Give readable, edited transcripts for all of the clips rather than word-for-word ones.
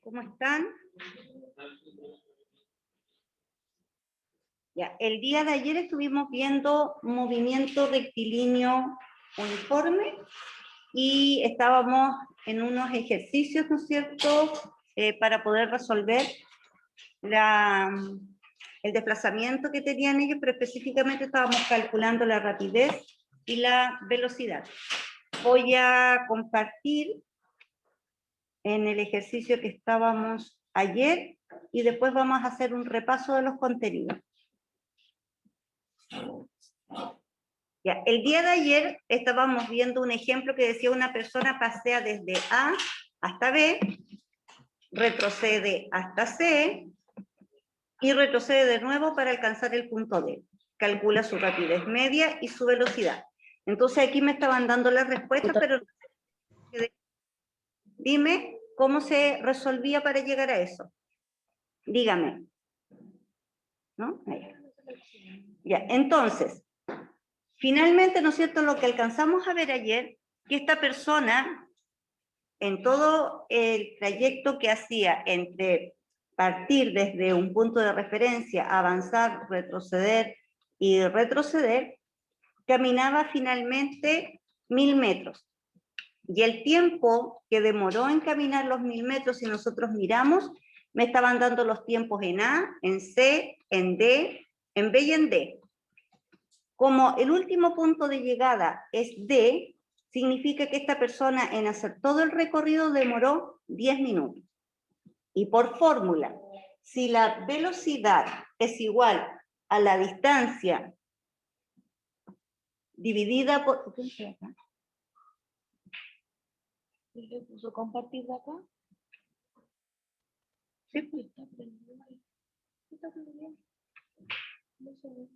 ¿Cómo están? Ya, el día de ayer estuvimos viendo movimiento rectilíneo uniforme y estábamos en unos ejercicios, ¿no es cierto?, para poder resolver el desplazamiento que tenían ellos, pero específicamente estábamos calculando la rapidez y la velocidad. Voy a compartir en el ejercicio que estábamos ayer y después vamos a hacer un repaso de los contenidos. Ya, el día de ayer estábamos viendo un ejemplo que decía una persona pasea desde A hasta B, retrocede hasta C y retrocede de nuevo para alcanzar el punto D. Calcula su rapidez media y su velocidad. Entonces aquí me estaban dando las respuestas, pero dime cómo se resolvía para llegar a eso. Dígame. ¿No? Ahí. Ya, entonces, finalmente, ¿no es cierto?, lo que alcanzamos a ver ayer, que esta persona, en todo el trayecto que hacía entre partir desde un punto de referencia, avanzar, retroceder y retroceder, caminaba finalmente 1000 metros. Y el tiempo que demoró en caminar los 1000 metros, si nosotros miramos, me estaban dando los tiempos en A, en C, en D, en B y en D. Como el último punto de llegada es D, significa que esta persona en hacer todo el recorrido demoró 10 minutos. Y por fórmula, si la velocidad es igual a la distancia dividida por... ¿Le puso compartir de acá? Sí, pues.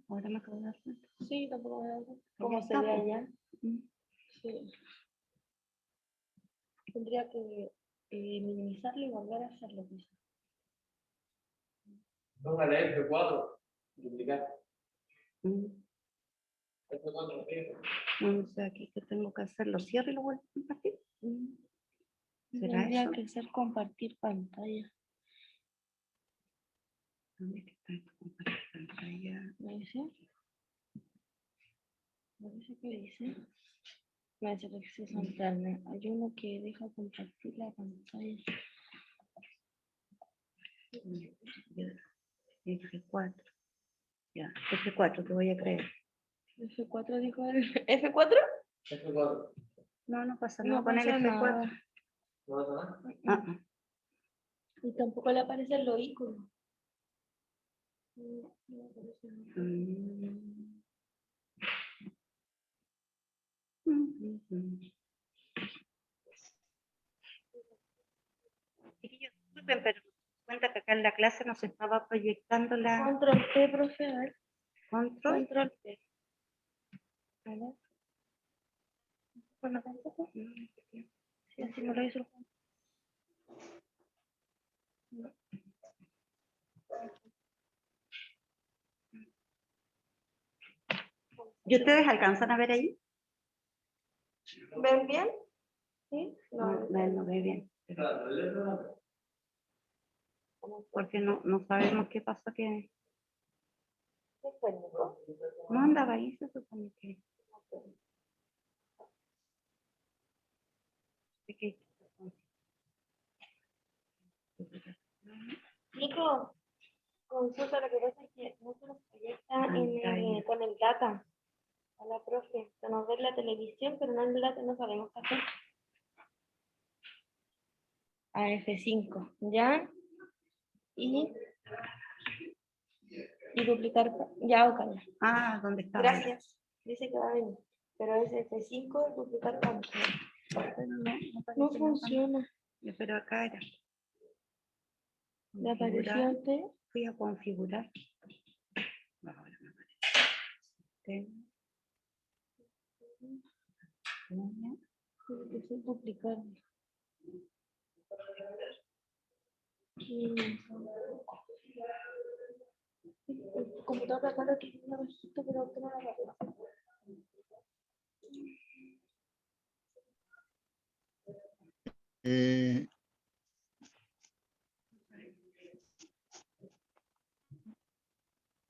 Ahora me acabo de dar cuenta. Sí, tampoco me da cuenta. ¿Cómo se ve allá? Sí. Tendría que minimizarlo y volver a hacerlo. Póngale F4, duplicar. F4, no sé, aquí que tengo que hacer, lo cierro y lo vuelvo a compartir. ¿Será Tendría eso? que ser compartir pantalla. ¿Dónde está esto? Compartir pantalla. ¿Me dice? ¿Me dice qué dice? Me dice acceso a internet. Hay uno que deja compartir la pantalla. F4. Ya, F4, te voy a creer. F4 dijo el... ¿F4? F4. No pasa nada No con el pasa F4. nada. ¿No pasa nada? Y tampoco le aparecen los iconos. Disculpen, pero me cuenta que acá en la clase nos estaba proyectando la... Control P, profe, a ver. Control. Control P. A ver. Bueno, tampoco. Sí, así me lo hizo. ¿Y ustedes alcanzan a ver ahí? ¿Ven bien? ¿Sí? No ve bien. Porque no sabemos qué pasó que... ¿Qué fue, Nico? No andaba ahí, se supone que... Nico, consulta, lo que pasa es que no se nos proyecta con el data a la profe. Se nos ve en la televisión, pero no en el data, no sabemos qué hacer. A F5, ¿ya? Y duplicar, ya, ok. Ah, ¿dónde está? Gracias. Dice que va a venir, pero es F5, duplicar pantalla. No funciona. Pero acá era. ¿Le apareció antes? Fui a configurar. Ahora me aparece. Tiene que duplicar. El computador de acá tiene una bajita, pero otro no la agarra.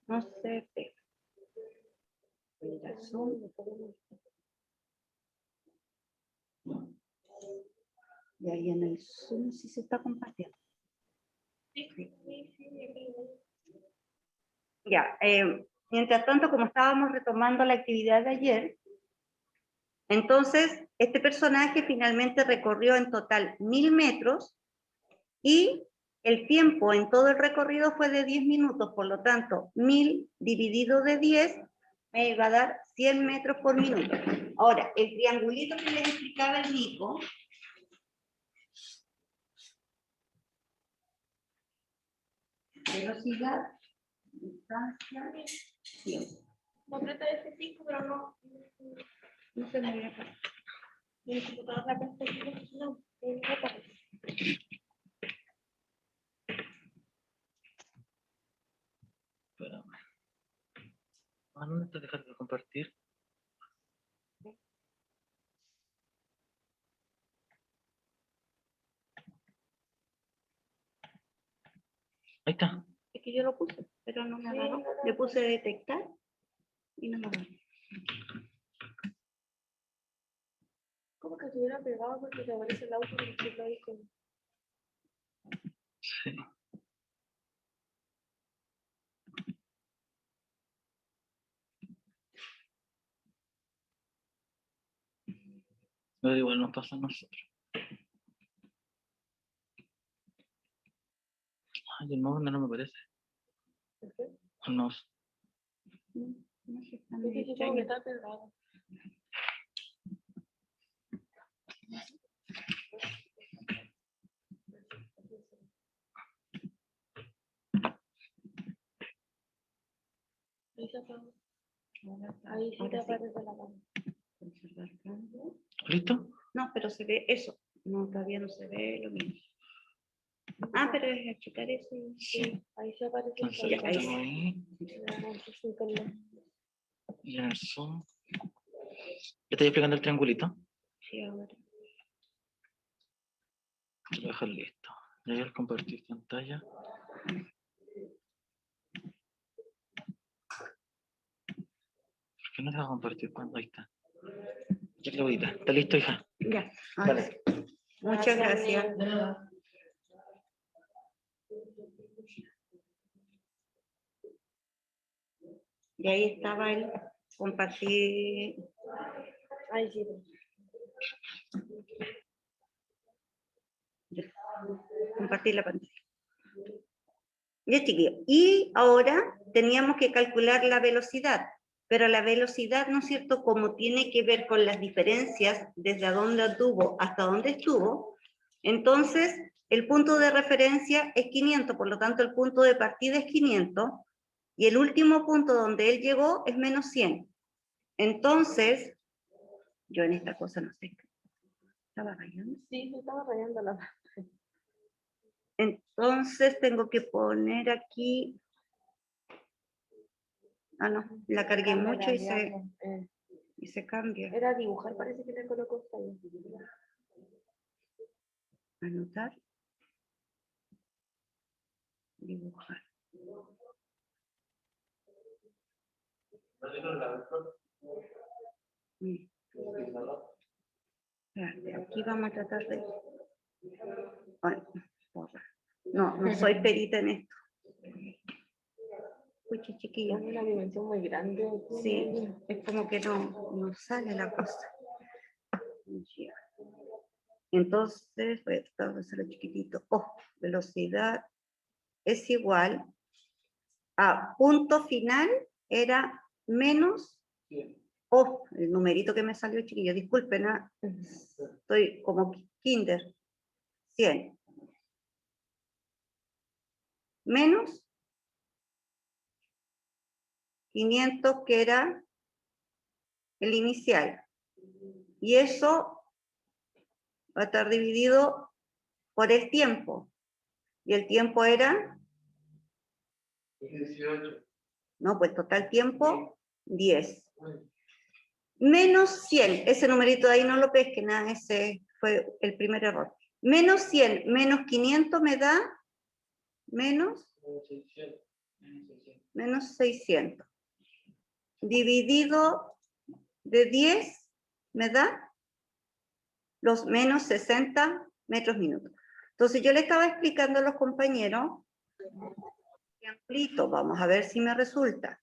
No se ve. Mira, zoom. Y ahí en el Zoom sí se está compartiendo. Ya, mientras tanto, como estábamos retomando la actividad de ayer, entonces este personaje finalmente recorrió en total 1000 metros y el tiempo en todo el recorrido fue de 10 minutos, por lo tanto, 1000 dividido de 10 me va a dar 100 metros por minuto. Ahora, el triangulito que les explicaba el Nico, velocidad, distancia, tiempo. No aprieta F5, pero no. No se me ve acá. Mi computadora la perspectiva, no, no aparece. Espérame. ¿Dónde te dejas de compartir? Ahí está. Es que yo lo puse, pero no me Sí, agarró. no, no, Le no. puse detectar y no me agarró. Como que estuviera pegado porque te aparece el auto y el ahí con. Sí. Pero igual nos pasa a nosotros. Ay, el mouse no me parece. El mouse. No sé, está Es medio que supongo que extraño. está pegado. Ahí se apagó. Ahí sí te Ahora sí. aparece la mano. Conservar cambio. ¿Listo? No, pero se ve eso. No, todavía no se ve lo mismo. Ah, pero es achicar eso. Sí, ahí se aparece el Entonces Ya, lo ahí tengo sí. ahí. No, no sé si con la- Y en el zoom. ¿Ya estoy explicando el triangulito? Sí, ahora. Lo voy a dejar listo. Y ahí al compartir pantalla. ¿Por qué no te va a compartir cuando ahí está? Ya, Claudita. ¿Está listo, hija? Ya, ahora Vale. sí. Muchas gracias. Y ahí estaba el compartir. Ahí sí. Compartir la pantalla. Ya, chiquillos. Y ahora teníamos que calcular la velocidad, pero la velocidad, ¿no es cierto?, como tiene que ver con las diferencias desde a dónde anduvo hasta dónde estuvo, entonces el punto de referencia es 500, por lo tanto el punto de partida es 500, y el último punto donde él llegó es menos 100. Entonces, yo en esta cosa no sé, ¿estaba rayando? Sí, se estaba rayando la. Entonces tengo que poner aquí, ah no, la cargué mucho y se cambia. Era dibujar, parece que le colocó esta ahí. Anotar, dibujar. Espérate, aquí vamos a tratar de... Ay, porra. No soy perita en esto. Pucha, chiquillo. Es una dimensión muy grande. Sí, es como que no sale la cosa. Ya. Entonces, voy a tratar de hacerlo chiquitito. Oh, velocidad es igual a punto final era menos, oh, el numerito que me salió chiquillo, disculpen, estoy como kinder, 100. Menos 500 que era el inicial. Y eso va a estar dividido por el tiempo. Y el tiempo era, 18. no, pues total tiempo, 10. Menos 100, ese numerito de ahí no lo pesquen, nada, ese fue el primer error. Menos 100, menos 500 me da, menos 600. Menos 600. Dividido de 10 me da los menos 60 metros minutos. Entonces yo le estaba explicando a los compañeros, amplito, vamos a ver si me resulta,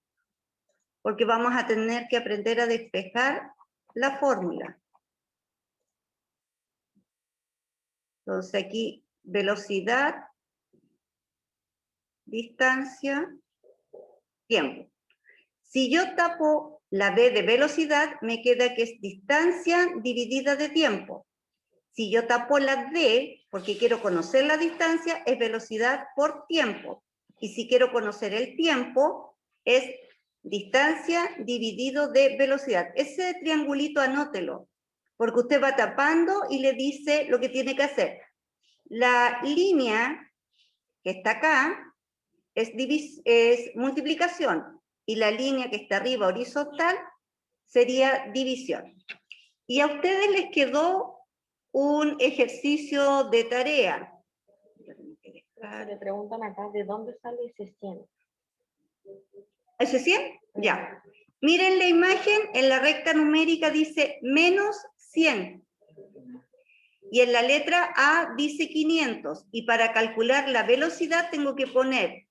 porque vamos a tener que aprender a despejar la fórmula. Entonces aquí velocidad, distancia, tiempo. Si yo tapo la B de velocidad, me queda que es distancia dividida de tiempo. Si yo tapo la D, porque quiero conocer la distancia, es velocidad por tiempo. Y si quiero conocer el tiempo, es distancia dividido de velocidad. Ese triangulito anótelo, porque usted va tapando y le dice lo que tiene que hacer. La línea que está acá es multiplicación, y la línea que está arriba horizontal sería división. Y a ustedes les quedó un ejercicio de tarea. Le preguntan acá, ¿de dónde sale ese 100? ¿Ese 100? Ya. Miren la imagen, en la recta numérica dice menos 100. Y en la letra A dice 500. Y para calcular la velocidad tengo que poner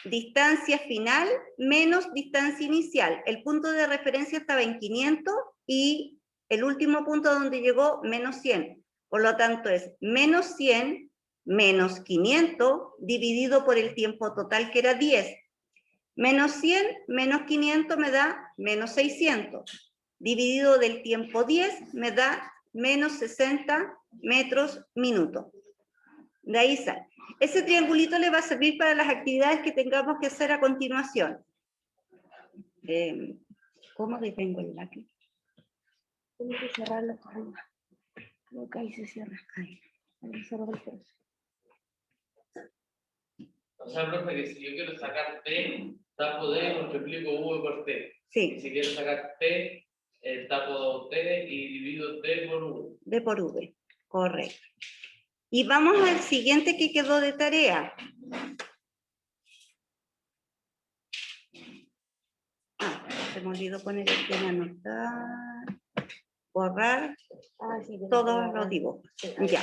distancia final menos distancia inicial. El punto de referencia estaba en 500 y el último punto donde llegó menos 100. Por lo tanto es menos 100 menos 500 dividido por el tiempo total que era 10. Menos 100 menos 500 me da menos 600. Dividido del tiempo 10 me da menos 60 metros minutos. De ahí sale. Ese triangulito le va a servir para las actividades que tengamos que hacer a continuación. ¿Cómo detengo el lápiz? Tiene que cerrarlo por arriba. Creo que ahí se cierra. Ahí se cerró el proceso. O sea, profe, que si yo quiero sacar T, tapo D y multiplico V por T. Sí. Y si quiero sacar T, tapo T y divido T por V. D por V, correcto. Y vamos al siguiente que quedó de tarea. Se me olvidó poner el tema anotar, borrar Sí, todos los dibujos. Ya.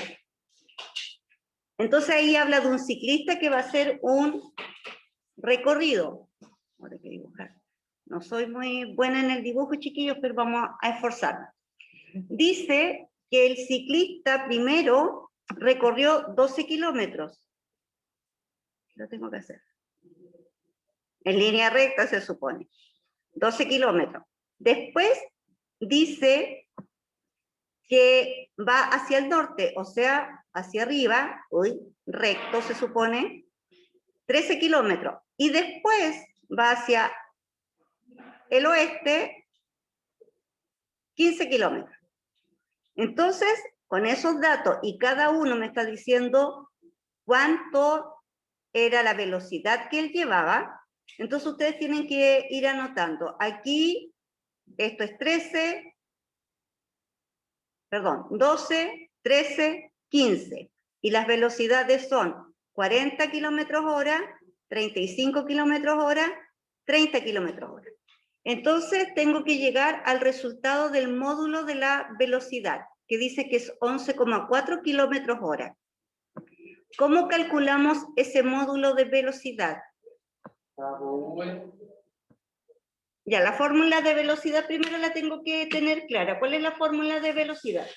Entonces ahí habla de un ciclista que va a hacer un recorrido. Ahora hay que dibujar. No soy muy buena en el dibujo, chiquillos, pero vamos a esforzarnos. Dice que el ciclista primero recorrió 12 kilómetros. Lo tengo que hacer. En línea recta se supone. 12 kilómetros. Después dice que va hacia el norte, o sea, hacia arriba, recto se supone, 13 kilómetros. Y después va hacia el oeste, 15 kilómetros. Entonces, con esos datos, y cada uno me está diciendo cuánto era la velocidad que él llevaba, entonces ustedes tienen que ir anotando. Aquí, esto es 12, 13, 15. Y las velocidades son 40 kilómetros hora, 35 kilómetros hora, 30 kilómetros hora. Entonces tengo que llegar al resultado del módulo de la velocidad, que dice que es 11,4 kilómetros hora. ¿Cómo calculamos ese módulo de velocidad? Tapo V. Ya, la fórmula de velocidad primero la tengo que tener clara. ¿Cuál es la fórmula de velocidad?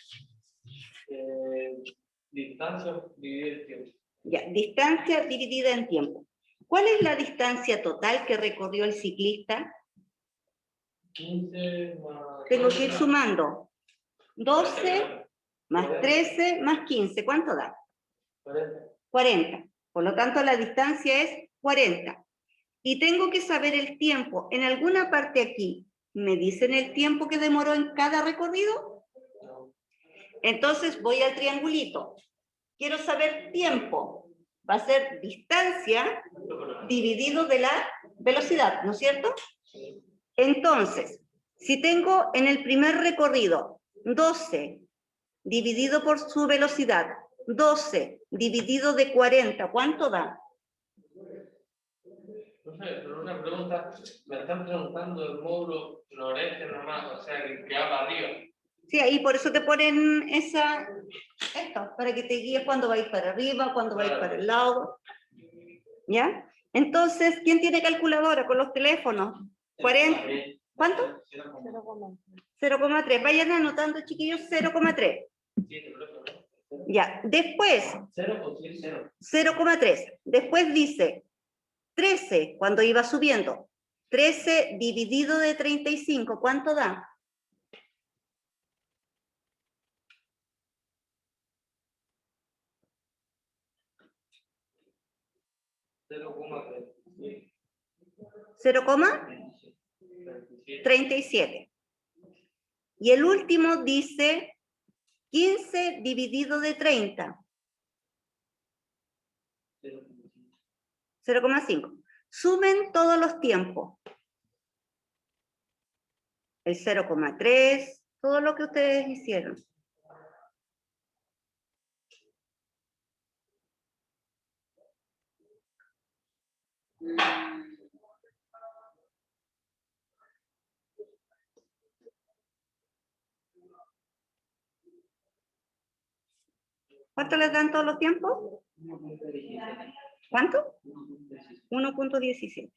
Distancia dividida en tiempo. Ya, distancia dividida en tiempo. ¿Cuál es la distancia total que recorrió el ciclista? 15 más... Tengo que ir sumando. 12 más 13 más 15. ¿Cuánto da? 40. 40. Por lo tanto, la distancia es 40. Y tengo que saber el tiempo. En alguna parte aquí, ¿me dicen el tiempo que demoró en cada recorrido? Entonces voy al triangulito. Quiero saber tiempo. Va a ser distancia dividido de la velocidad, ¿no es cierto? Entonces, si tengo en el primer recorrido 12 dividido por su velocidad, 12 dividido de 40, ¿cuánto da? No sé, pero una pregunta, me están preguntando el módulo noreste nomás, o sea, que va para arriba. Sí, ahí por eso te ponen esto, para que te guíes cuando vais para arriba, cuando vais para el lado. ¿Ya? Entonces, ¿quién tiene calculadora con los teléfonos? 40. ¿Cuánto? 0,3. Vayan anotando, chiquillos, 0,3. Ya, después, 0,3. Después dice 13, cuando iba subiendo. 13 dividido de 35, ¿cuánto da? $0,37. Y el último dice 15 dividido de 30. 0,5. Sumen todos los tiempos. El 0,3, todo lo que ustedes hicieron. ¿Cuánto les dan todos los tiempos? ¿Cuánto? 1.17.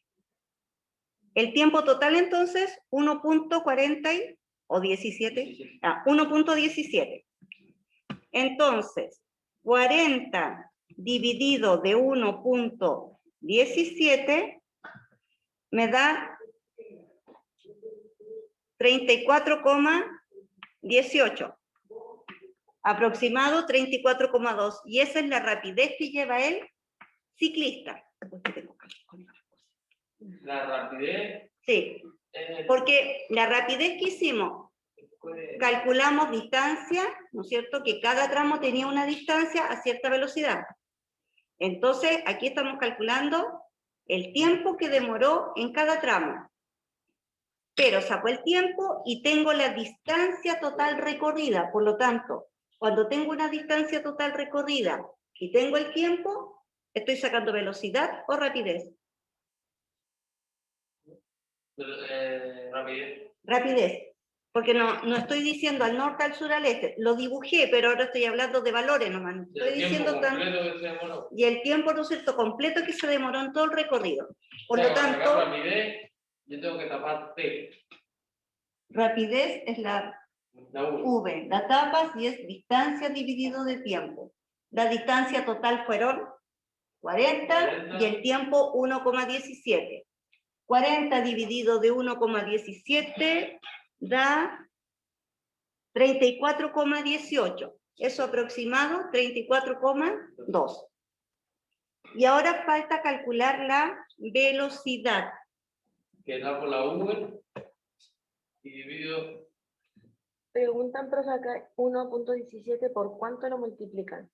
El tiempo total entonces, 1.40 o 17. 1.17. Entonces, 40 dividido de 1.17 me da 34,18. Aproximado 34,2. Y esa es la rapidez que lleva el ciclista. La rapidez. Sí, porque la rapidez que hicimos, calculamos distancia, ¿no es cierto? Que cada tramo tenía una distancia a cierta velocidad. Entonces, aquí estamos calculando el tiempo que demoró en cada tramo. Pero saco el tiempo y tengo la distancia total recorrida. Por lo tanto, cuando tengo una distancia total recorrida y tengo el tiempo, estoy sacando velocidad o rapidez. Rapidez. Rapidez. Porque no estoy diciendo al norte, al sur, al este. Lo dibujé, pero ahora estoy hablando de valores nomás. No estoy diciendo y el tiempo, ¿no es cierto?, completo que se demoró en todo el recorrido. Por lo tanto, rapidez, yo tengo que tapar T. Rapidez es la V. La tapas y es distancia dividido de tiempo. La distancia total fueron 40 y el tiempo 1,17. 40 dividido de 1,17 da 34,18. Eso aproximado, 34,2. Y ahora falta calcular la velocidad. Que da por la V y dividido. Preguntan, profe, acá 1.17, ¿por cuánto lo multiplican?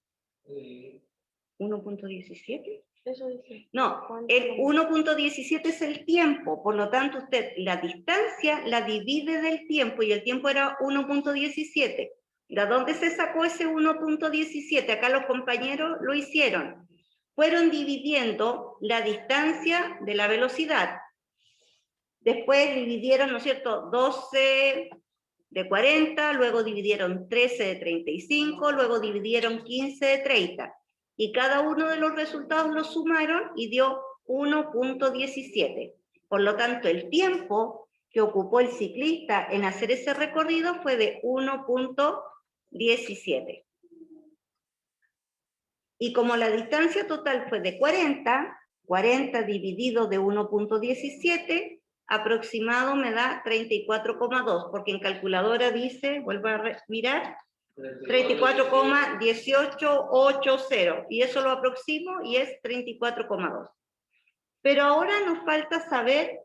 1.17. Eso dice. No, el 1.17 es el tiempo, por lo tanto usted la distancia la divide del tiempo y el tiempo era 1.17. ¿De dónde se sacó ese 1.17? Acá los compañeros lo hicieron. Fueron dividiendo la distancia de la velocidad. Después dividieron, ¿no es cierto?, 12 de 40, luego dividieron 13 de 35, luego dividieron 15 de 30. Y cada uno de los resultados los sumaron y dio 1.17. Por lo tanto, el tiempo que ocupó el ciclista en hacer ese recorrido fue de 1.17. Y como la distancia total fue de 40, 40 dividido de 1.17, aproximado me da 34,2, porque en calculadora dice, vuelvo a mirar, 34,1880, y eso lo aproximo y es 34,2. Pero ahora nos falta saber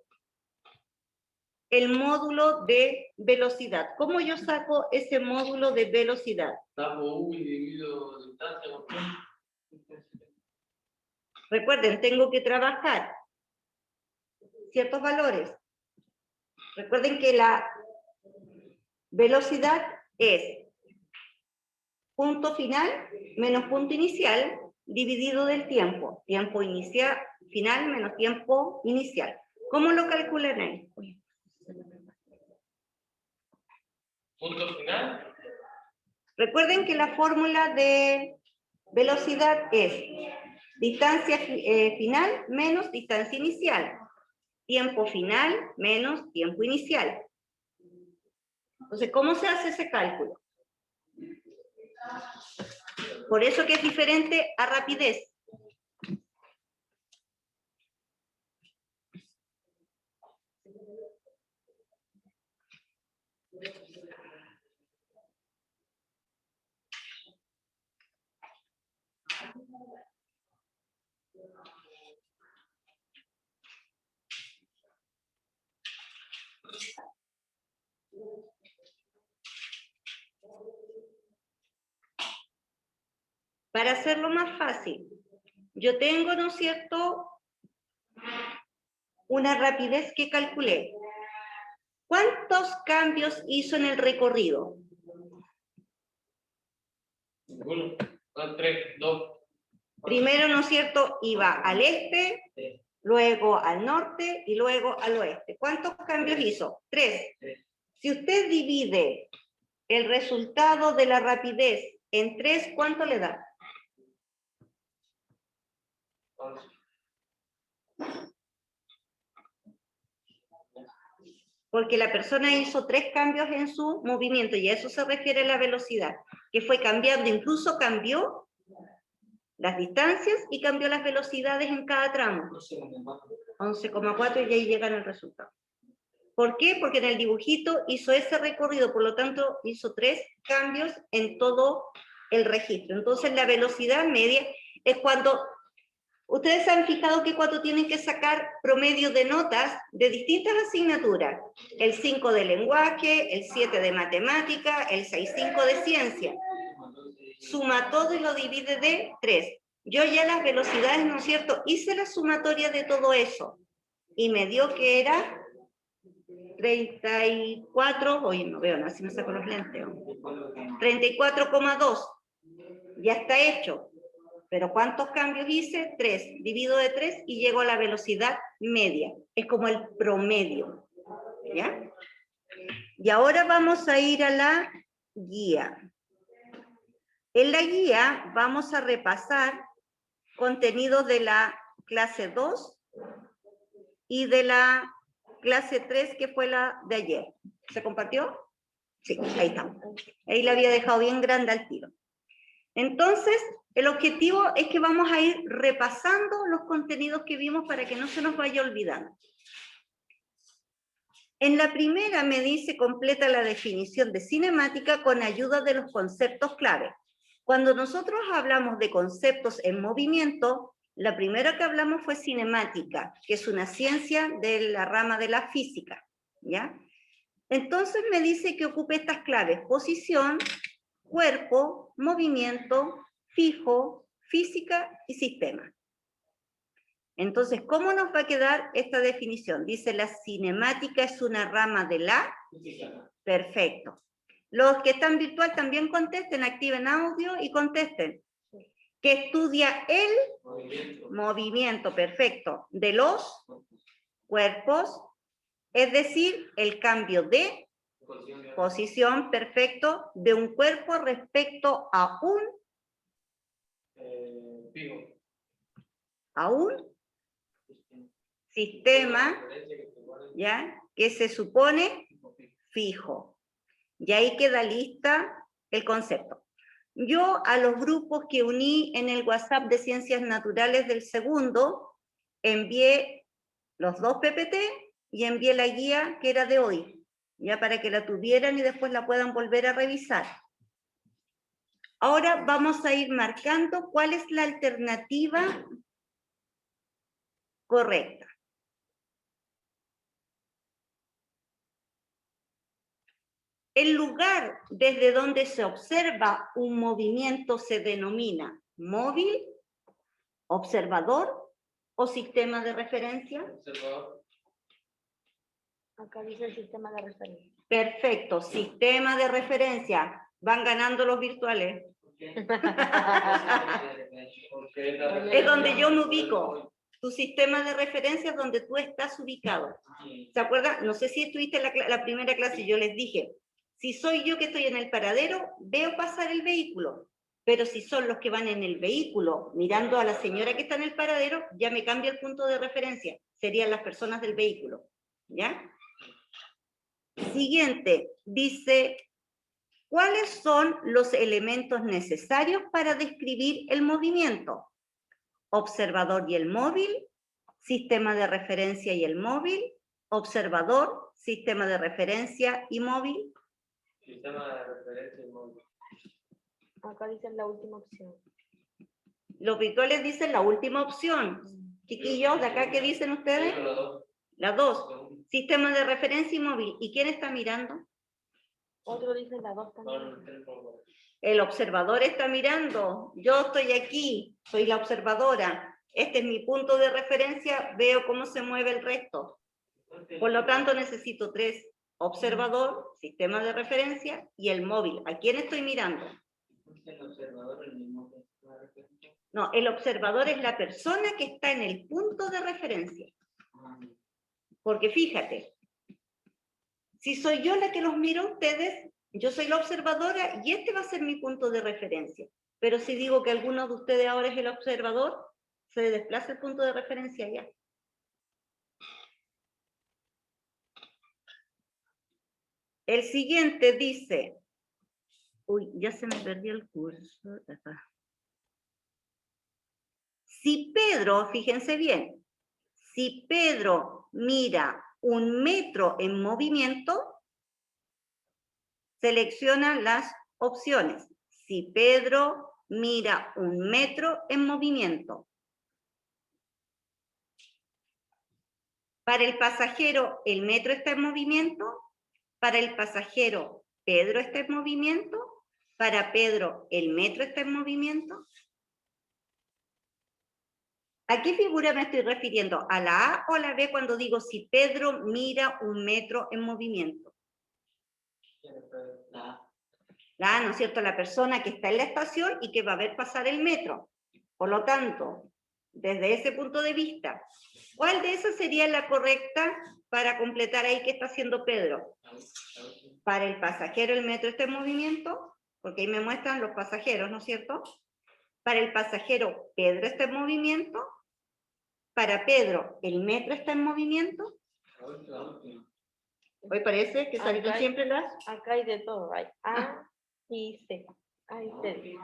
el módulo de velocidad. ¿Cómo yo saco ese módulo de velocidad? Tapo U y dividido distancia por tiempo. Recuerden, tengo que trabajar ciertos valores. Recuerden que la velocidad es punto final menos punto inicial dividido del tiempo. Tiempo inicial, final menos tiempo inicial. ¿Cómo lo calculan ahí? Punto final. Recuerden que la fórmula de velocidad es distancia final menos distancia inicial. Tiempo final menos tiempo inicial. Entonces, ¿cómo se hace ese cálculo? Por eso que es diferente a rapidez. Para hacerlo más fácil, yo tengo, ¿no es cierto?, una rapidez que calculé. ¿Cuántos cambios hizo en el recorrido? 1, 2, 3, 2. Primero, ¿no es cierto?, iba al este, luego al norte y luego al oeste. ¿Cuántos cambios hizo? 3. Si usted divide el resultado de la rapidez en 3, ¿cuánto le da? 11. Porque la persona hizo 3 cambios en su movimiento y a eso se refiere la velocidad, que fue cambiando, incluso cambió las distancias y cambió las velocidades en cada tramo. 11,4 y ahí llegan al resultado. ¿Por qué? Porque en el dibujito hizo ese recorrido, por lo tanto hizo 3 cambios en todo el registro. Entonces la velocidad media es cuando... Ustedes se han fijado que cuando tienen que sacar promedio de notas de distintas asignaturas, el 5 de lenguaje, el 7 de matemática, el 6,5 de ciencia, suma todo y lo divide de 3. Yo ya las velocidades, ¿no es cierto?, hice la sumatoria de todo eso y me dio que era 34, hoy no veo, así me saco los lentes, 34,2, ya está hecho. Pero ¿cuántos cambios hice? 3. Divido de 3 y llego a la velocidad media. Es como el promedio. ¿Ya? Y ahora vamos a ir a la guía. En la guía vamos a repasar contenidos de la clase 2 y de la clase 3, que fue la de ayer. ¿Se compartió? Sí, ahí está. Ahí la había dejado bien grande al tiro. Entonces, el objetivo es que vamos a ir repasando los contenidos que vimos para que no se nos vaya olvidando. En la primera me dice, completa la definición de cinemática con ayuda de los conceptos clave. Cuando nosotros hablamos de conceptos en movimiento, la primera que hablamos fue cinemática, que es una ciencia de la rama de la física, ¿ya? Entonces me dice que ocupe estas claves: posición, cuerpo, movimiento, fijo, física y sistema. Entonces, ¿cómo nos va a quedar esta definición? Dice, la cinemática es una rama de la... Perfecto. Los que están virtual también contesten, activen audio y contesten. Que estudia el movimiento, perfecto, de los cuerpos, es decir, el cambio de posición, perfecto, de un cuerpo respecto a un sistema, ¿ya?, que se supone fijo. Y ahí queda lista el concepto. Yo a los grupos que uní en el WhatsApp de Ciencias Naturales del segundo, envié los 2 PPT y envié la guía que era de hoy, ya para que la tuvieran y después la puedan volver a revisar. Ahora vamos a ir marcando cuál es la alternativa correcta. El lugar desde donde se observa un movimiento se denomina móvil, observador o sistema de referencia. Observador. Acá dice el sistema de referencia. Perfecto, sistema de referencia. Van ganando los virtuales. Es donde yo me ubico. tu sistema de referencia donde tú estás ubicado. ¿Se acuerdan? No sé si estuviste en la primera clase, yo les dije, si soy yo que estoy en el paradero, veo pasar el vehículo, pero si son los que van en el vehículo mirando a la señora que está en el paradero, ya me cambia el punto de referencia, serían las personas del vehículo, ¿ya? Siguiente, dice, ¿cuáles son los elementos necesarios para describir el movimiento? Observador y el móvil, sistema de referencia y el móvil, observador, sistema de referencia y móvil. Sistema de referencia y móvil. Acá dice la última opción. Los virtuales dicen la última opción. Chiquillos, ¿de acá qué dicen ustedes? Las dos. Sistema de referencia y móvil. ¿Y quién está mirando? Otro dice la dos también. El observador está mirando. Yo estoy aquí, soy la observadora. Este es mi punto de referencia, veo cómo se mueve el resto. Por lo tanto, necesito 3. Observador, sistema de referencia y el móvil. ¿A quién estoy mirando? No, el observador es la persona que está en el punto de referencia. Porque fíjate, si soy yo la que los miro a ustedes, yo soy la observadora y este va a ser mi punto de referencia. Pero si digo que alguno de ustedes ahora es el observador, se desplaza el punto de referencia allá. El siguiente dice, uy, ya se me perdió el curso. Acá. Si Pedro, fíjense bien, si Pedro mira un metro en movimiento, selecciona las opciones. Si Pedro mira un metro en movimiento. Para el pasajero, el metro está en movimiento. Para el pasajero, Pedro está en movimiento. Para Pedro, el metro está en movimiento. ¿A qué figura me estoy refiriendo? ¿A la A o a la B cuando digo si Pedro mira un metro en movimiento? La A, ¿no es cierto? La persona que está en la estación y que va a ver pasar el metro. Por lo tanto, desde ese punto de vista, ¿cuál de esas sería la correcta para completar ahí qué está haciendo Pedro? Para el pasajero el metro está en movimiento, porque ahí me muestran los pasajeros, ¿no es cierto? Para el pasajero Pedro está en movimiento. Para Pedro el metro está en movimiento. Hoy parece que salieron siempre las... Acá hay de todo, hay A y C. Ahí C.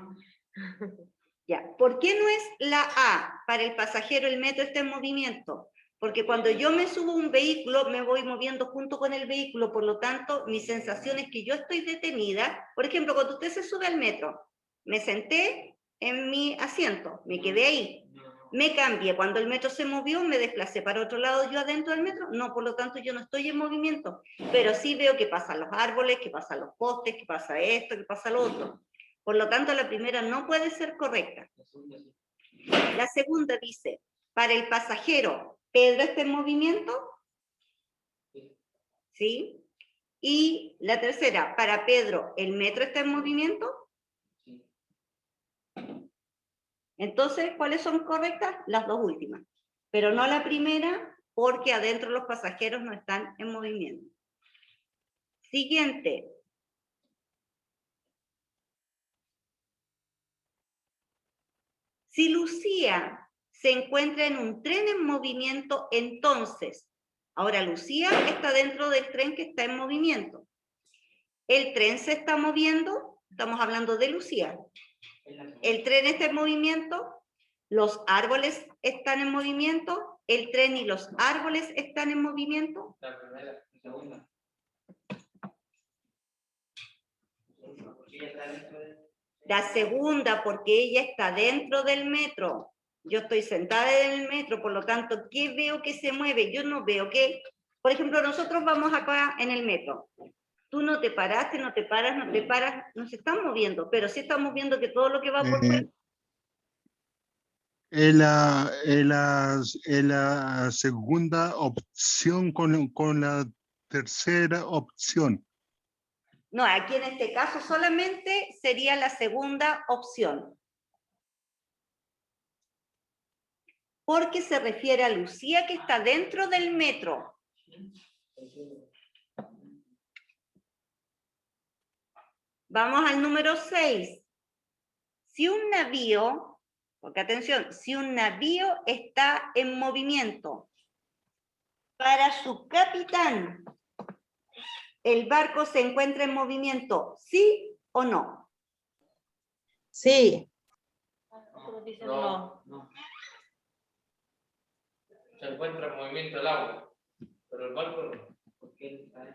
Ya, ¿por qué no es la A? Para el pasajero el metro está en movimiento. Porque cuando yo me subo a un vehículo, me voy moviendo junto con el vehículo, por lo tanto, mi sensación es que yo estoy detenida. Por ejemplo, cuando usted se sube al metro, me senté en mi asiento, me quedé ahí. Me cambié, cuando el metro se movió, me desplacé para otro lado, yo adentro del metro, no, por lo tanto yo no estoy en movimiento, pero sí veo que pasan los árboles, que pasan los postes, que pasa esto, que pasa lo otro. Por lo tanto, la primera no puede ser correcta. La segunda dice, para el pasajero, ¿Pedro está en movimiento? ¿Sí? Y la tercera, para Pedro, ¿el metro está en movimiento? Entonces, ¿cuáles son correctas? Las dos últimas. Pero no la primera, porque adentro los pasajeros no están en movimiento. Siguiente. Si Lucía se encuentra en un tren en movimiento, entonces, ahora Lucía está dentro del tren que está en movimiento. El tren se está moviendo, estamos hablando de Lucía. El tren está en movimiento, los árboles están en movimiento, el tren y los árboles están en movimiento. La primera, la segunda. La segunda, porque ella está dentro del metro. Yo estoy sentada en el metro, por lo tanto, ¿qué veo que se mueve? Yo no veo que, por ejemplo, nosotros vamos acá en el metro. Tú no te paraste, no te paras, no te paras, nos estamos moviendo, pero sí estamos viendo que todo lo que va por fuera. Es la segunda opción con la tercera opción. No, aquí en este caso solamente sería la segunda opción. porque se refiere a Lucía que está dentro del metro. Vamos al número 6. Si un navío, porque atención, si un navío está en movimiento, para su capitán, ¿el barco se encuentra en movimiento, sí o no? Sí, Otros dicen No. no. Se encuentra en movimiento el agua, pero el barco no.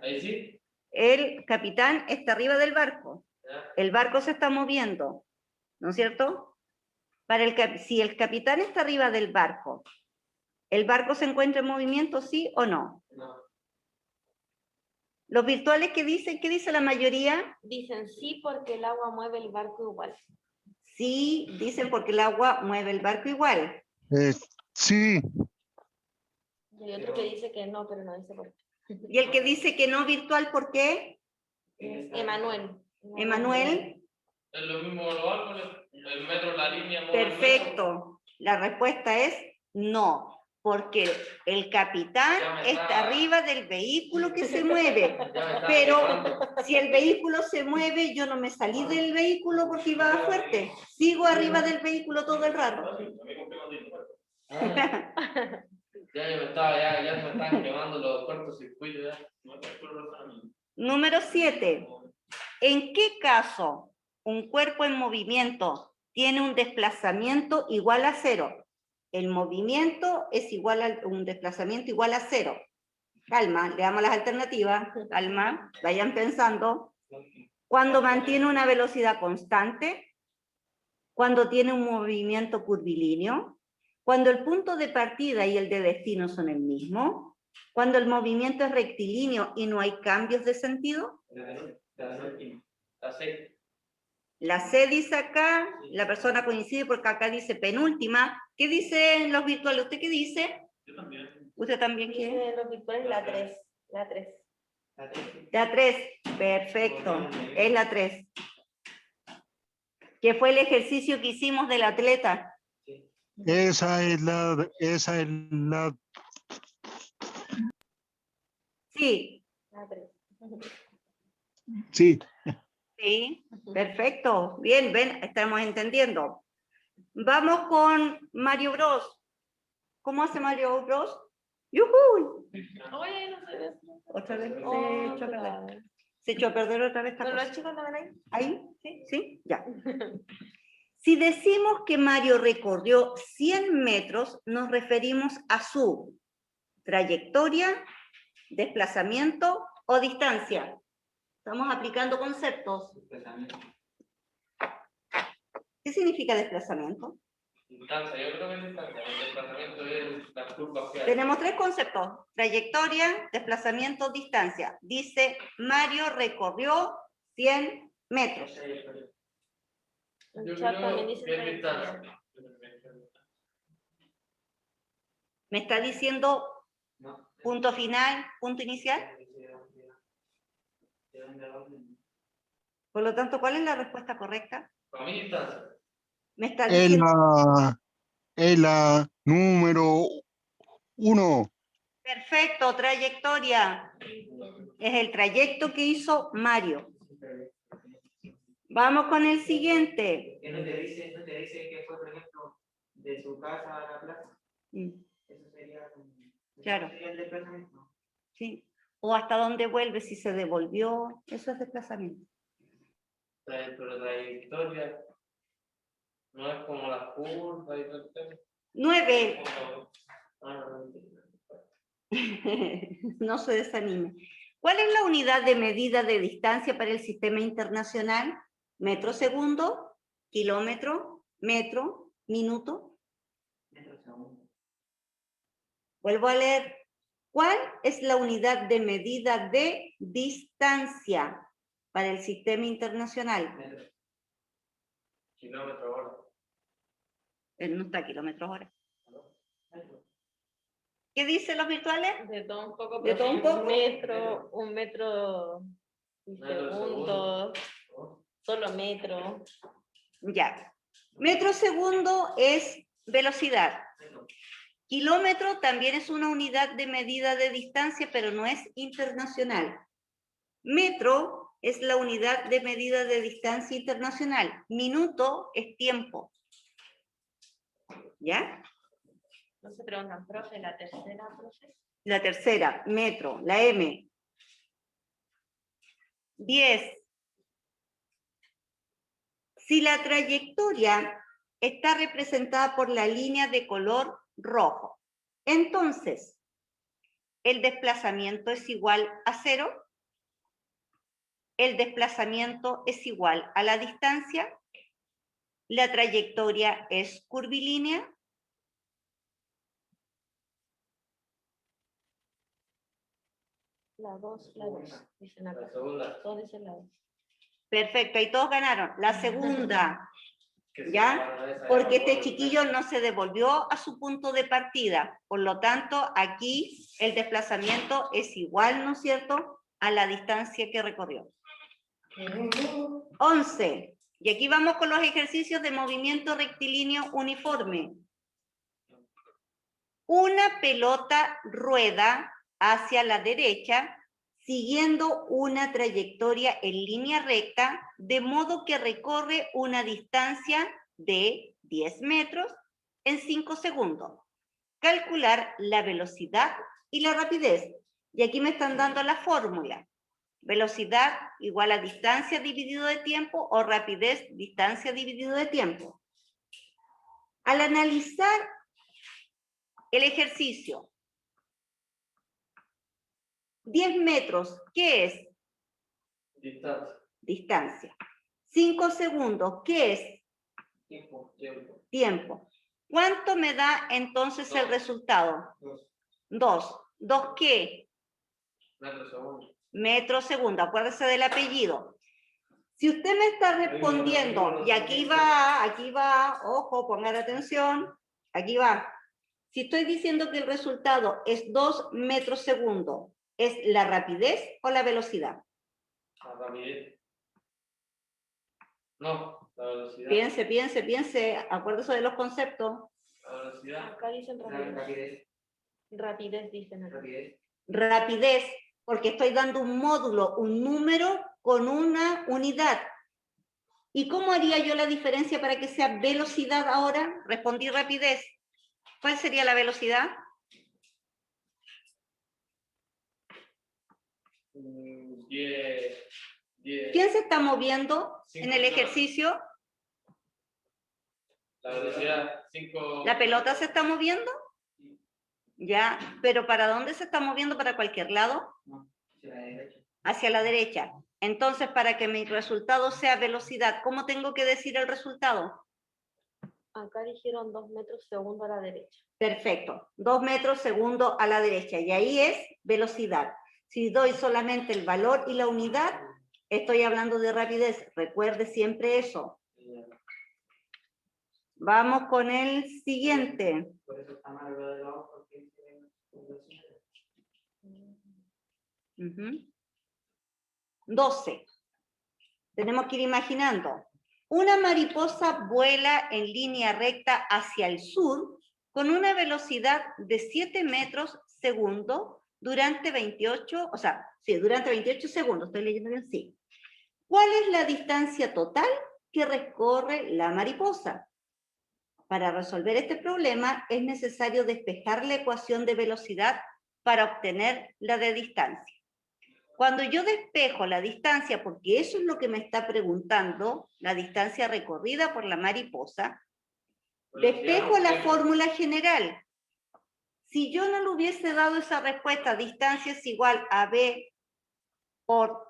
Ahí sí. El capitán está arriba del barco. ¿Ya? El barco se está moviendo, ¿no es cierto? Si el capitán está arriba del barco, ¿el barco se encuentra en movimiento, sí o no? No. Los virtuales, ¿qué dice la mayoría? Dicen sí porque el agua mueve el barco igual. Sí, dicen porque el agua mueve el barco igual. Sí, Y hay otro que dice que no, pero no dice por qué. Y el que dice que no virtual, ¿por qué? Emanuel. Emanuel, Es lo mismo con los árboles, el metro, la línea. mueve el metro. perfecto. La respuesta es no, porque el capitán Ya me está estaba- arriba del vehículo que se mueve. Ya me estaba Pero quemando. si el vehículo se mueve, yo no me salí del vehículo porque iba fuerte. Sigo arriba del vehículo todo el rato. Ah, ya me están quemando los cortocircuitos. Ya. Número 7. ¿En qué caso un cuerpo en movimiento tiene un desplazamiento igual a 0? El movimiento es igual a un desplazamiento igual a 0. Calma, leamos las alternativas. Calma, vayan pensando. Cuando mantiene una velocidad constante, cuando tiene un movimiento curvilíneo, cuando el punto de partida y el de destino son el mismo, cuando el movimiento es rectilíneo y no hay cambios de sentido. Así. La C dice acá, la persona coincide porque acá dice penúltima. ¿Qué dicen los virtuales? ¿Usted qué dice? Yo también. ¿Usted también qué? Dice los virtuales la 3. La 3. La 3, perfecto, es la 3. Que fue el ejercicio que hicimos del atleta. esa es la, Sí, La 3. sí, sí, perfecto. Bien, ven, estamos entendiendo. Vamos con Mario Bros. ¿Cómo hace Mario Bros? ¡Yujú! Oye, no sé eso. Otra vez se Oh, echó a perder. claro. Se echó a perder otra vez esta ¿Pero cosa. los chicos no ven ahí? ¿Ahí? ¿Sí? ¿Sí? Ya. Si decimos que Mario recorrió 100 metros, nos referimos a su trayectoria, desplazamiento o distancia. Estamos aplicando conceptos. ¿Qué significa desplazamiento? Distancia, yo creo que es distancia. El desplazamiento es las curvas que hay. Tenemos tres conceptos: trayectoria, desplazamiento, distancia. Dice, Mario recorrió 100 metros. El Yo chat creo también dice que es trayectoria. distancia. ¿Me está diciendo punto final, punto inicial? Por lo tanto, ¿cuál es la respuesta correcta? Para mí distancia. Me está es diciendo, la número 1. perfecto, trayectoria. Es el trayecto que hizo Mario. Vamos con el siguiente. ¿No te dice que fue, por ejemplo, de su casa a la plaza? Eso sería, Claro. eso sería el desplazamiento. Sí. O hasta dónde vuelve, si se devolvió. Eso es desplazamiento. Pero trayectoria no es como las curvas y todo el tema. 9. Ah, no. No se desanime. ¿Cuál es la unidad de medida de distancia para el sistema internacional? ¿Metro segundo? ¿Kilómetro? ¿Metro? ¿Minuto? Metro segundo. Vuelvo a leer. ¿Cuál es la unidad de medida de distancia para el sistema internacional? Metro. Kilómetro hora. No está kilómetros hora. Metro. ¿Qué dicen los virtuales? De todo un poco, ¿De pero todo un poco? un metro y Metro segundo, solo metro. Ya. Metro segundo es velocidad. Kilómetro también es una unidad de medida de distancia, pero no es internacional. Metro es la unidad de medida de distancia internacional. Minuto es tiempo. ¿Ya? No se preguntan, profe, la tercera, profe. La tercera, metro, la M. 10. Si la trayectoria está representada por la línea de color rojo, entonces, ¿el desplazamiento es igual a 0? ¿El desplazamiento es igual a la distancia? ¿La trayectoria es curvilínea? La 2, dicen acá. La segunda. Todos dicen la 2. Perfecto, ahí todos ganaron. La segunda, Que se ¿ya? separa esa Porque y este la chiquillo no se devolvió a su punto de partida. Por lo tanto, aquí el desplazamiento es igual, ¿no es cierto?, a la distancia que recorrió. 11. Y aquí vamos con los ejercicios de movimiento rectilíneo uniforme. Una pelota rueda hacia la derecha siguiendo una trayectoria en línea recta, de modo que recorre una distancia de 10 metros en 5 segundos. Calcular la velocidad y la rapidez. Y aquí me están dando la fórmula. Velocidad igual a distancia dividido de tiempo o rapidez distancia dividido de tiempo. Al analizar el ejercicio, 10 metros, ¿qué es? distancia. Distancia. 5 segundos, ¿qué es? Tiempo. Tiempo. ¿Cuánto me da entonces el resultado? 2. ¿2 qué? Metro segundo. Metro segundo. Acuérdese del apellido. Si usted me está respondiendo, y aquí va, ojo, pongan atención, aquí va. Si estoy diciendo que el resultado es 2 metros segundo, ¿es la rapidez o la velocidad? La rapidez. No, la velocidad. Piense, acuérdese de los conceptos. La velocidad. Acá dicen rapidez. Rapidez. Rapidez dicen acá. Rapidez. Rapidez, porque estoy dando un módulo, un número con una unidad. ¿Y cómo haría yo la diferencia para que sea velocidad ahora? Respondí rapidez. ¿Cuál sería la velocidad? 10. ¿Quién se está moviendo en el ejercicio? La velocidad 5. ¿La pelota se está moviendo? Ya, pero ¿para dónde se está moviendo? ¿Para cualquier lado? Hacia la derecha. Hacia la derecha. Entonces, para que mi resultado sea velocidad, ¿cómo tengo que decir el resultado? Acá dijeron 2 metros segundo a la derecha. Perfecto. 2 metros segundo a la derecha. Y ahí es velocidad. Si doy solamente el valor y la unidad, estoy hablando de rapidez. Recuerde siempre eso. Vamos con el siguiente. Por eso está mal lo de la hoja, porque Ujú. 12. Tenemos que ir imaginando. Una mariposa vuela en línea recta hacia el sur con una velocidad de 7 metros segundo durante 28, durante 28 segundos. ¿Estoy leyendo bien? Sí. ¿Cuál es la distancia total que recorre la mariposa? Para resolver este problema es necesario despejar la ecuación de velocidad para obtener la de distancia. Cuando yo despejo la distancia, porque eso es lo que me está preguntando, la distancia recorrida por la mariposa, despejo la fórmula general. Si yo no le hubiese dado esa respuesta, distancia es igual a B por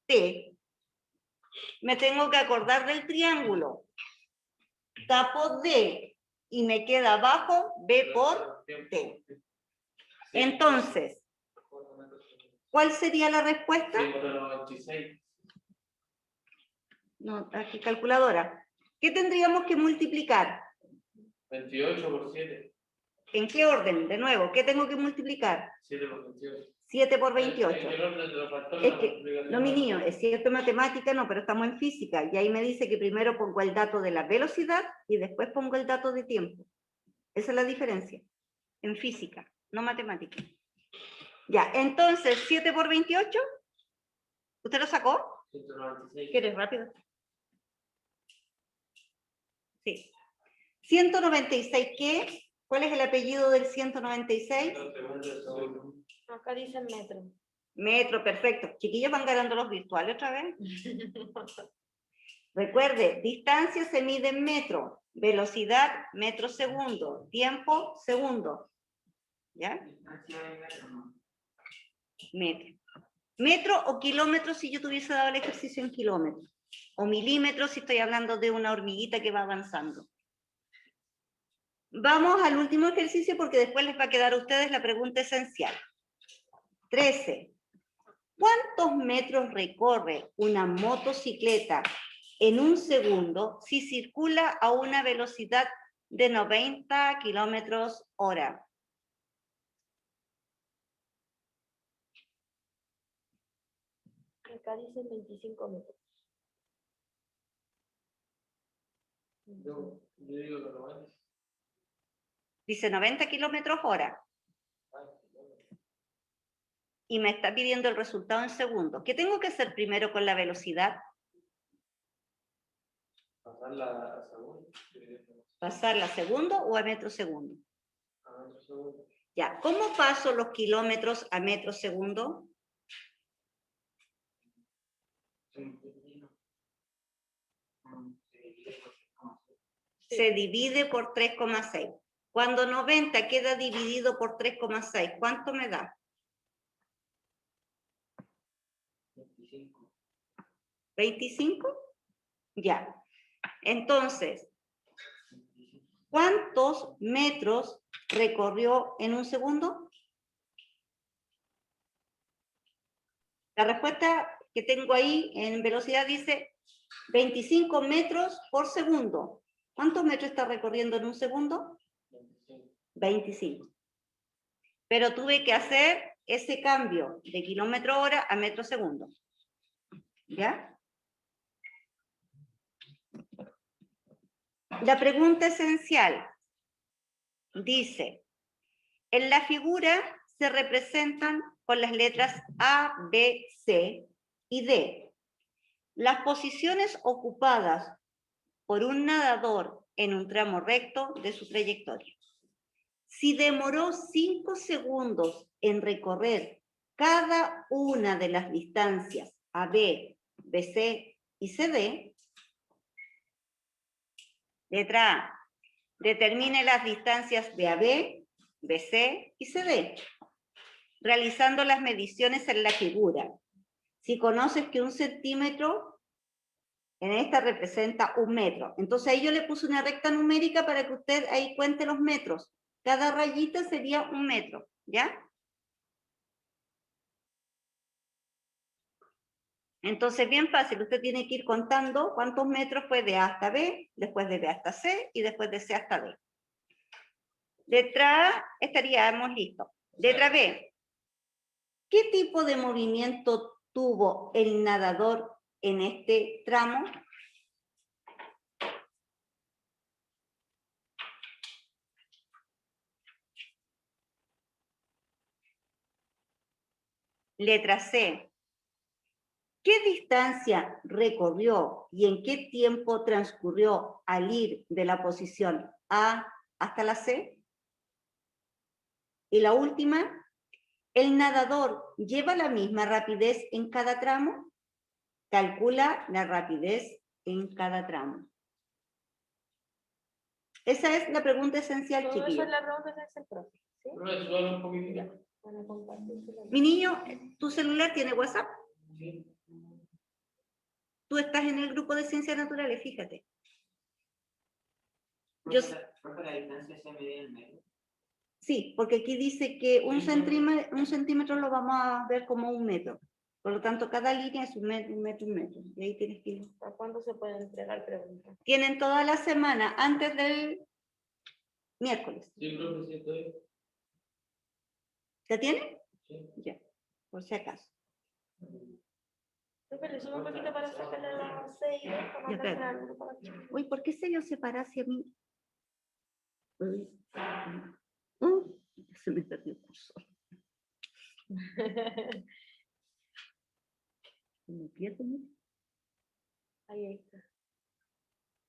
T, me tengo que acordar del triángulo. Tapo D y me queda abajo B por T. Entonces, ¿cuál sería la respuesta? 196. No, aquí calculadora. ¿Qué tendríamos que multiplicar? 28 por 7. ¿En qué orden? De nuevo, ¿qué tengo que multiplicar? 7 por 28. 7 por 28. El orden de los factores Es de la que, multiplicación. no, mi niño, es cierto en matemática, no, pero estamos en física. Y ahí me dice que primero pongo el dato de la velocidad y después pongo el dato de tiempo. Esa es la diferencia. en física, no matemática. Ya, entonces, 7 por 28. ¿Usted lo sacó? 196. ¿Quieres rápido? Sí. 196, ¿qué? ¿Cuál es el apellido del 196? Acá dice metro. Metro, perfecto. Chiquillos, van ganando los virtuales otra vez. Recuerde, distancia se mide en metro, velocidad, metro segundo, tiempo, segundo. ¿Ya? Metro. Metro o kilómetros si yo te hubiese dado el ejercicio en kilómetros. O milímetros si estoy hablando de una hormiguita que va avanzando. Vamos al último ejercicio porque después les va a quedar a ustedes la pregunta esencial. 13. ¿Cuántos metros recorre una motocicleta en un segundo si circula a una velocidad de 90 kilómetros hora? Acá dice 25 metros. Yo digo que no es. Dice 90 kilómetros hora. Y me está pidiendo el resultado en segundos. ¿Qué tengo que hacer primero con la velocidad? Pasarla a segundo. ¿Pasarla a segundo o a metro segundo? A metro segundo. Ya, ¿cómo paso los kilómetros a metro segundo? Se divide por 3,6. Cuando 90 queda dividido por 3,6, ¿cuánto me da? 25. ¿25? Ya. Entonces, ¿cuántos metros recorrió en un segundo? La respuesta que tengo ahí en velocidad dice 25 metros por segundo. ¿Cuántos metros está recorriendo en un segundo? 25. Pero tuve que hacer ese cambio de kilómetro hora a metro segundo. ¿Ya? La pregunta esencial dice, en la figura se representan con las letras A, B, C y D las posiciones ocupadas por un nadador en un tramo recto de su trayectoria. Si demoró 5 segundos en recorrer cada una de las distancias AB, BC y CD, letra A, determine las distancias de AB, BC y CD, realizando las mediciones en la figura. Si conoces que 1 centímetro en esta representa 1 metro, entonces ahí yo le puse una recta numérica para que usted ahí cuente los metros. Cada rayita sería 1 metro, ¿ya? Entonces, bien fácil, usted tiene que ir contando cuántos metros fue de A hasta B, después de B hasta C y después de C hasta D. Letra A, estaríamos listos. Letra B, ¿qué tipo de movimiento tuvo el nadador en este tramo? Letra C, ¿qué distancia recorrió y en qué tiempo transcurrió al ir de la posición A hasta la C? Y la última, ¿el nadador lleva la misma rapidez en cada tramo? Calcula la rapidez en cada tramo. Esa es la pregunta esencial, Todo eso chiquillos. es la pregunta que hace el profe. ¿Sí? Pero solo un poquitito. Bueno, compartírselo. Mi niño, ¿tu celular tiene WhatsApp? Sí. Tú estás en el grupo de ciencias naturales, fíjate. Profe, la distancia se mide en metro. Sí, porque aquí dice que un centímetro lo vamos a ver como 1 metro. Por lo tanto, cada línea es 1 metro, 1 metro, 1 metro. Y ahí tienes que ir. ¿Hasta cuándo se puede entregar preguntas? Tienen toda la semana antes del miércoles. Sí, profe, sí, estoy. ¿La tienen? Sí. Ya, por si acaso. Profe, le subo un poquito para sacarle la 6 y para Ya, espera. mandársela al grupo. Uy, ¿por qué se lo separa hacia mí? Uy. Se me perdió el cursor. Se me pierde mucho. Ahí está.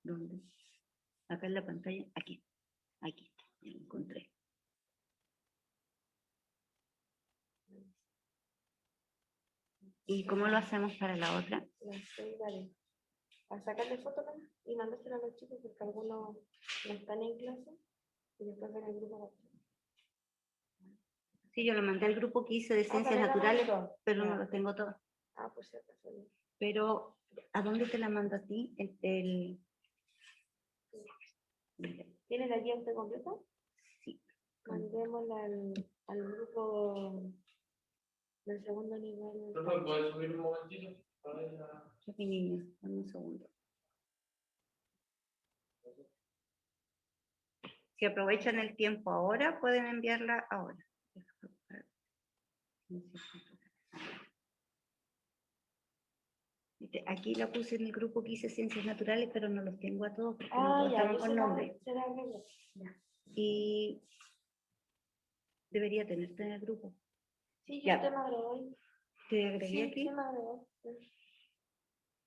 ¿Dónde? Acá en la pantalla. Aquí. Aquí está. Ya lo encontré. ¿Y cómo lo hacemos para la otra? La celda de... A sacarle foto nomás y mandársela a los chicos porque algunos no están en clase y después ver el grupo. Sí, yo lo mandé al grupo que hice de ciencias también la naturales, mandó. pero no Ya. los tengo todos. Ah, pues si acaso. No. Pero, ¿a dónde te la mando a ti? ¿Tiene la guía usted completa? Sí. Mandémosla al grupo del segundo nivel. ¿Profe, puedes subir un momentito? A ver, Yo, mi niña, dame un segundo. Si aprovechan el tiempo ahora, pueden enviarla ahora. Aquí la puse en el grupo que hice ciencias naturales, pero no los tengo a todos porque no todos ya, estaban yo con se nombre. la agrego. Y debería tenerte en el grupo. Sí, yo Ya. te me agregó. Te agregué Sí, aquí. sí me agregó. Sí,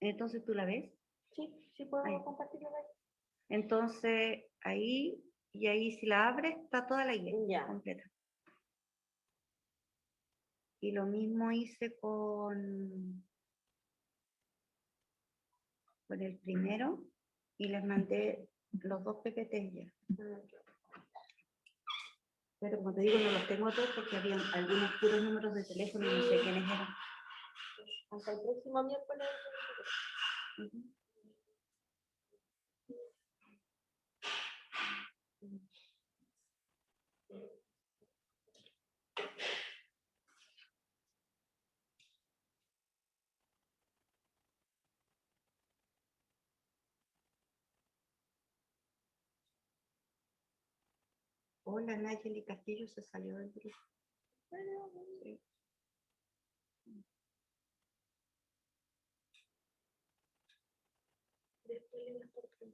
Entonces tú la ves. sí puedo Ahí. compartirlo ahí. Entonces ahí, y ahí si la abres, está toda la guía Ya. completa. Y lo mismo hice con el primero y les mandé los dos PPTs ya. Pero como te digo, no los tengo todos porque había algunos puros números de teléfono y no sé quiénes eran. Hasta el próximo miércoles. Ujú. Hola, Nayeli Castillo se salió del grupo. Sí. Después le das por otro.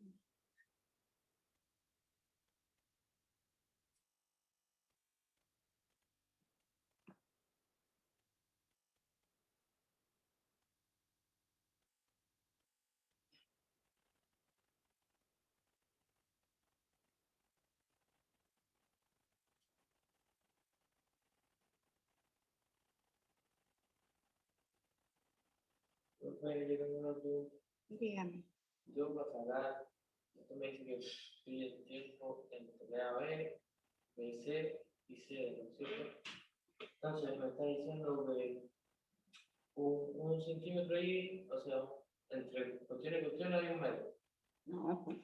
profe, yo tengo una pregunta. Dígame. Yo para sacar, esto me dice que estoy el tiempo entre A, B, B, C y C, ¿no es cierto? Entonces me está diciendo que un centímetro ahí, o sea, entre cuestión y cuestión hay un metro. No, pues,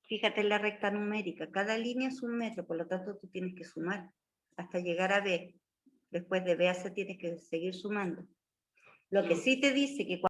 fíjate en la recta numérica. Cada línea es un metro, por lo tanto tú tienes que sumar hasta llegar a B. Después de B a C tienes que seguir sumando. Lo que sí te dice que